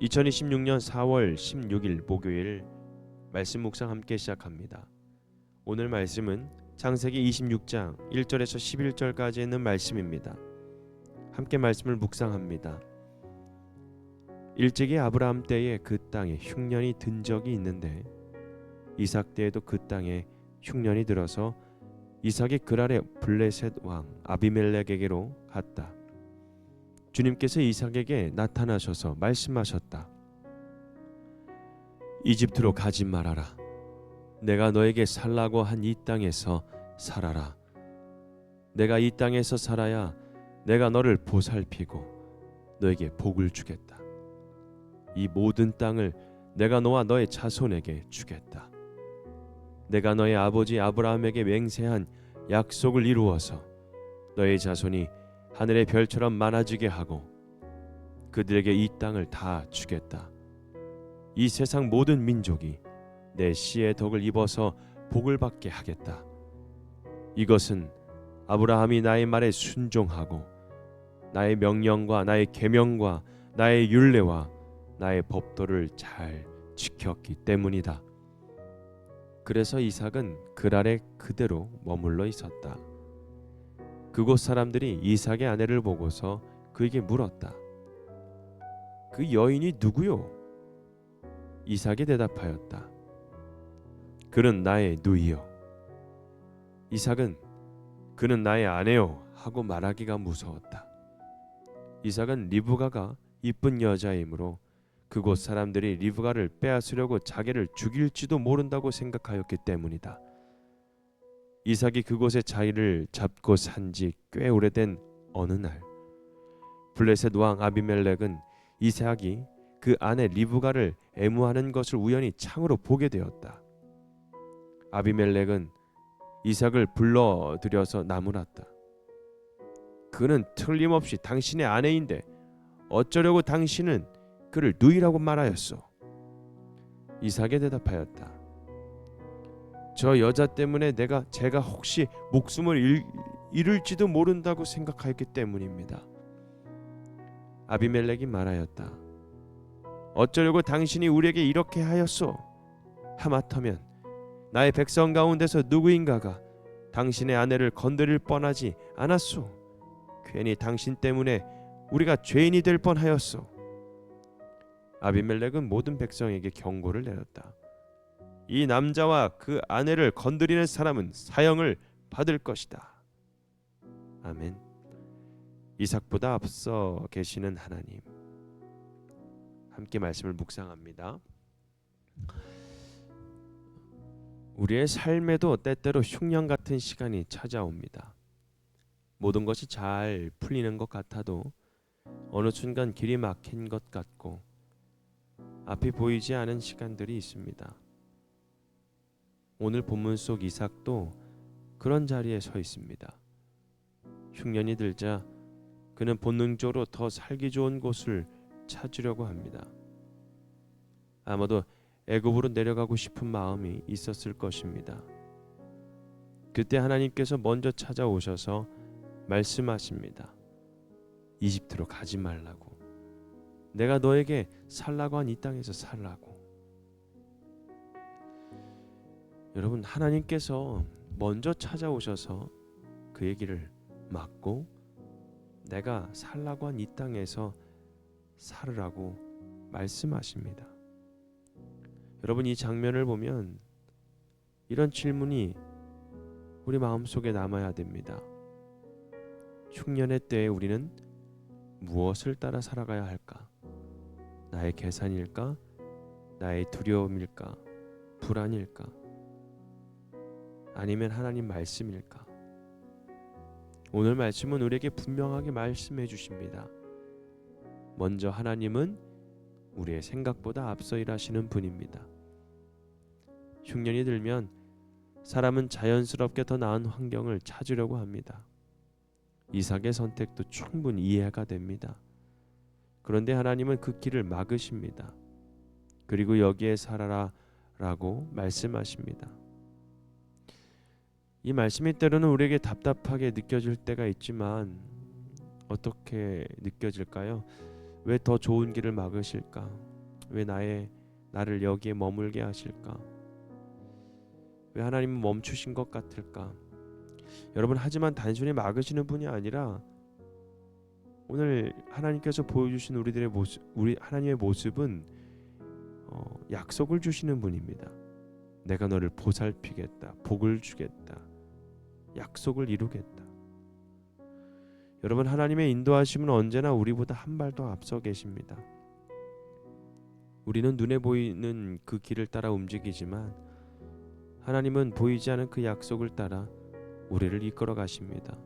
2026년 4월 16일 목요일 말씀 묵상 함께 시작합니다. 오늘 말씀은 창세기 26장 1절에서 11절까지 있는 말씀입니다. 함께 말씀을 묵상합니다. 일찍이 아브라함 때에 그 땅에 흉년이 든 적이 있는데 이삭 때에도 그 땅에 흉년이 들어서 이삭이 그랄의 블레셋 왕 아비멜렉에게로 갔다. 주님께서 이삭에게 나타나셔서 말씀하셨다. 이집트로 가지 말아라. 내가 너에게 살라고 한 이 땅에서 살아라. 내가 이 땅에서 살아야 내가 너를 보살피고 너에게 복을 주겠다. 이 모든 땅을 내가 너와 너의 자손에게 주겠다. 내가 너의 아버지 아브라함에게 맹세한 약속을 이루어서 너의 자손이 하늘의 별처럼 많아지게 하고 그들에게 이 땅을 다 주겠다. 이 세상 모든 민족이 내 씨의 덕을 입어서 복을 받게 하겠다. 이것은 아브라함이 나의 말에 순종하고 나의 명령과 나의 계명과 나의 율례와 나의 법도를 잘 지켰기 때문이다. 그래서 이삭은 그랄에 그대로 머물러 있었다. 그곳 사람들이 이삭의 아내를 보고서 그에게 물었다. 그 여인이 누구요? 이삭이 대답하였다. 그는 나의 누이요. 이삭은 그는 나의 아내요 하고 말하기가 무서웠다. 이삭은 리브가가 이쁜 여자이므로 그곳 사람들이 리브가를 빼앗으려고 자기를 죽일지도 모른다고 생각하였기 때문이다. 이삭이 그곳에 자리를 잡고 산 지 꽤 오래된 어느 날 블레셋 왕 아비멜렉은 이삭이 그 아내 리브가를 애무하는 것을 우연히 창으로 보게 되었다. 아비멜렉은 이삭을 불러들여서 나무랐다. 그는 틀림없이 당신의 아내인데 어쩌려고 당신은 그를 누이라고 말하였소? 이삭이 대답하였다. 저 여자 때문에 제가 혹시 목숨을 잃을지도 모른다고 생각하였기 때문입니다. 아비멜렉이 말하였다. 어쩌려고 당신이 우리에게 이렇게 하였소? 하마터면 나의 백성 가운데서 누구인가가 당신의 아내를 건드릴 뻔하지 않았소? 괜히 당신 때문에 우리가 죄인이 될 뻔하였소. 아비멜렉은 모든 백성에게 경고를 내렸다. 이 남자와 그 아내를 건드리는 사람은 사형을 받을 것이다. 아멘. 이삭보다 앞서 계시는 하나님, 함께 말씀을 묵상합니다. 우리의 삶에도 때때로 흉년 같은 시간이 찾아옵니다. 모든 것이 잘 풀리는 것 같아도 어느 순간 길이 막힌 것 같고 앞이 보이지 않은 시간들이 있습니다. 오늘 본문 속 이삭도 그런 자리에 서 있습니다. 흉년이 들자 그는 본능적으로 더 살기 좋은 곳을 찾으려고 합니다. 아마도 애굽으로 내려가고 싶은 마음이 있었을 것입니다. 그때 하나님께서 먼저 찾아오셔서 말씀하십니다. 이집트로 가지 말라고. 내가 너에게 살라고 한 이 땅에서 살라고. 여러분, 하나님께서 먼저 찾아오셔서 그의 길을 막고 내가 살라고 한 이 땅에서 살으라고 말씀하십니다. 여러분, 이 장면을 보면 이런 질문이 우리 마음속에 남아야 됩니다. 흉년의 때에 우리는 무엇을 따라 살아가야 할까? 나의 계산일까? 나의 두려움일까? 불안일까? 아니면 하나님 말씀일까? 오늘 말씀은 우리에게 분명하게 말씀해 주십니다. 먼저 하나님은 우리의 생각보다 앞서 일하시는 분입니다. 흉년이 들면 사람은 자연스럽게 더 나은 환경을 찾으려고 합니다. 이삭의 선택도 충분히 이해가 됩니다. 그런데 하나님은 그 길을 막으십니다. 그리고 여기에 살아라 라고 말씀하십니다. 이 말씀이 때로는 우리에게 답답하게 느껴질 때가 있지만 어떻게 느껴질까요? 왜 더 좋은 길을 막으실까? 왜 나를 여기에 머물게 하실까? 왜 하나님은 멈추신 것 같을까? 여러분, 하지만 단순히 막으시는 분이 아니라 오늘 하나님께서 보여주신 우리 하나님의 모습은 약속을 주시는 분입니다. 내가 너를 보살피겠다, 복을 주겠다, 약속을 이루겠다. 여러분, 하나님의 인도하심은 언제나 우리보다 한 발 더 앞서 계십니다. 우리는 눈에 보이는 그 길을 따라 움직이지만 하나님은 보이지 않은 그 약속을 따라 우리를 이끌어 가십니다.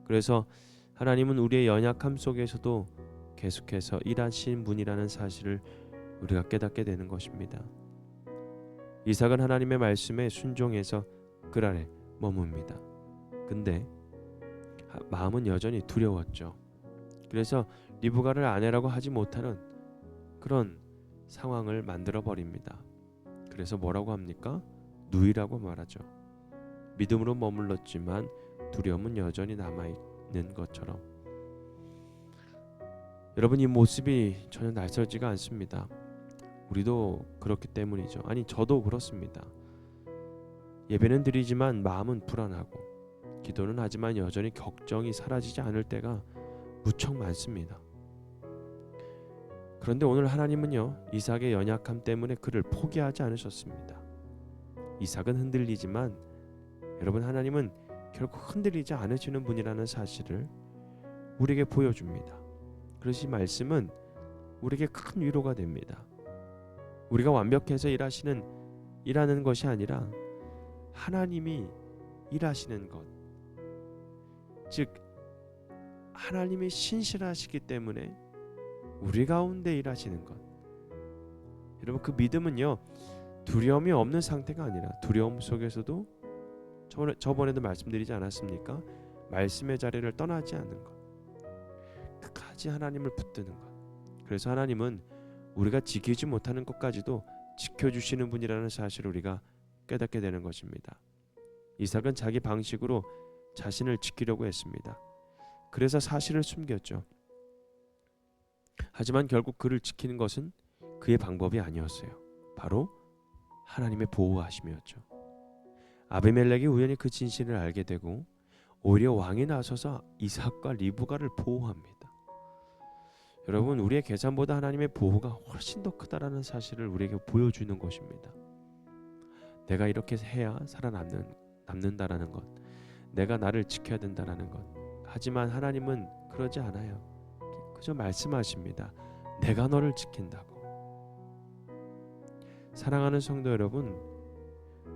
그래서 하나님은 우리의 연약함 속에서도 계속해서 일하신 분이라는 사실을 우리가 깨닫게 되는 것입니다. 이삭은 하나님의 말씀에 순종해서 그 아래 머뭅니다. 근데 마음은 여전히 두려웠죠. 그래서 리브가를 아내라고 하지 못하는 그런 상황을 만들어 버립니다. 그래서 뭐라고 합니까? 누이라고 말하죠. 믿음으로 머물렀지만 두려움은 여전히 남아있는 것처럼. 여러분, 이 모습이 전혀 낯설지가 않습니다. 우리도 그렇기 때문이죠. 아니, 저도 그렇습니다. 예배는 드리지만 마음은 불안하고, 기도는 하지만 여전히 걱정이 사라지지 않을 때가 무척 많습니다. 그런데 오늘 하나님은요, 이삭의 연약함 때문에 그를 포기하지 않으셨습니다. 이삭은 흔들리지만 여러분, 하나님은 결국 흔들리지 않으시는 분이라는 사실을 우리에게 보여줍니다. 그래서 이 말씀은 우리에게 큰 위로가 됩니다. 우리가 완벽해서 일하는 것이 아니라 하나님이 일하시는 것, 즉 하나님이 신실하시기 때문에 우리 가운데 일하시는 것. 여러분, 그 믿음은요, 두려움이 없는 상태가 아니라 두려움 속에서도 저번에도 말씀드리지 않았습니까? 말씀의 자리를 떠나지 않는 것, 끝까지 하나님을 붙드는 것. 그래서 하나님은 우리가 지키지 못하는 것까지도 지켜주시는 분이라는 사실을 우리가 깨닫게 되는 것입니다. 이삭은 자기 방식으로 자신을 지키려고 했습니다. 그래서 사실을 숨겼죠. 하지만 결국 그를 지키는 것은 그의 방법이 아니었어요. 바로 하나님의 보호하심이었죠. 아비멜렉이 우연히 그 진실을 알게 되고 오히려 왕이 나서서 이삭과 리브가를 보호합니다. 여러분, 우리의 계산보다 하나님의 보호가 훨씬 더 크다라는 사실을 우리에게 보여주는 것입니다. 내가 이렇게 해야 살아남는다라는 것, 내가 나를 지켜야 된다라는 것. 하지만 하나님은 그러지 않아요. 그저 말씀하십니다. 내가 너를 지킨다고. 사랑하는 성도 여러분,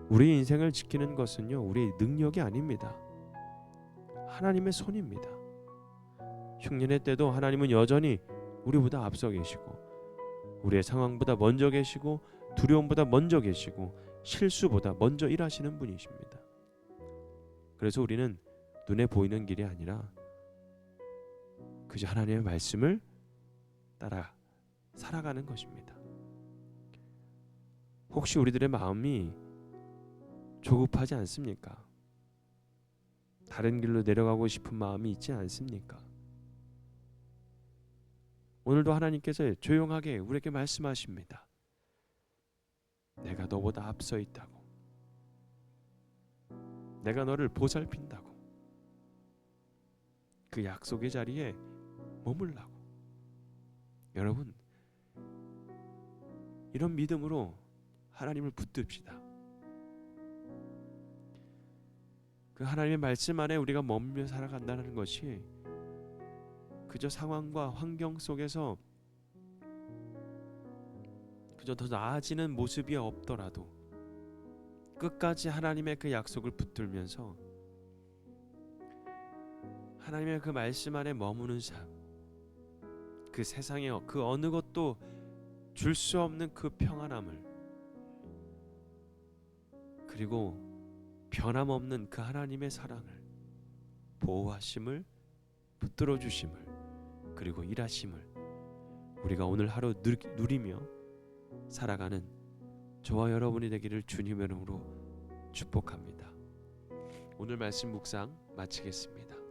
우리 인생을 지키는 것은요, 우리의 능력이 아닙니다. 하나님의 손입니다. 흉년의 때도 하나님은 여전히 우리보다 앞서 계시고, 우리의 상황보다 먼저 계시고, 두려움보다 먼저 계시고, 실수보다 먼저 일하시는 분이십니다. 그래서 우리는 눈에 보이는 길이 아니라 그저 하나님의 말씀을 따라 살아가는 것입니다. 혹시 우리들의 마음이 조급하지 않습니까? 다른 길로 내려가고 싶은 마음이 있지 않습니까? 오늘도 하나님께서 조용하게 우리에게 말씀하십니다. 내가 너보다 앞서 있다고. 내가 너를 보살핀다고. 그 약속의 자리에 머물라고. 여러분, 이런 믿음으로 하나님을 붙듭시다. 그 하나님의 말씀 안에 우리가 머물며 살아간다는 것이 그저 상황과 환경 속에서 그저 더 나아지는 모습이 없더라도 끝까지 하나님의 그 약속을 붙들면서 하나님의 그 말씀 안에 머무는 삶, 그 세상에 그 어느 것도 줄 수 없는 그 평안함을, 그리고 변함없는 그 하나님의 사랑을, 보호하심을, 붙들어 주심을, 그리고 일하심을 우리가 오늘 하루 누리며 살아가는 저와 여러분이 되기를 주님의 이름으로 축복합니다. 오늘 말씀 묵상 마치겠습니다.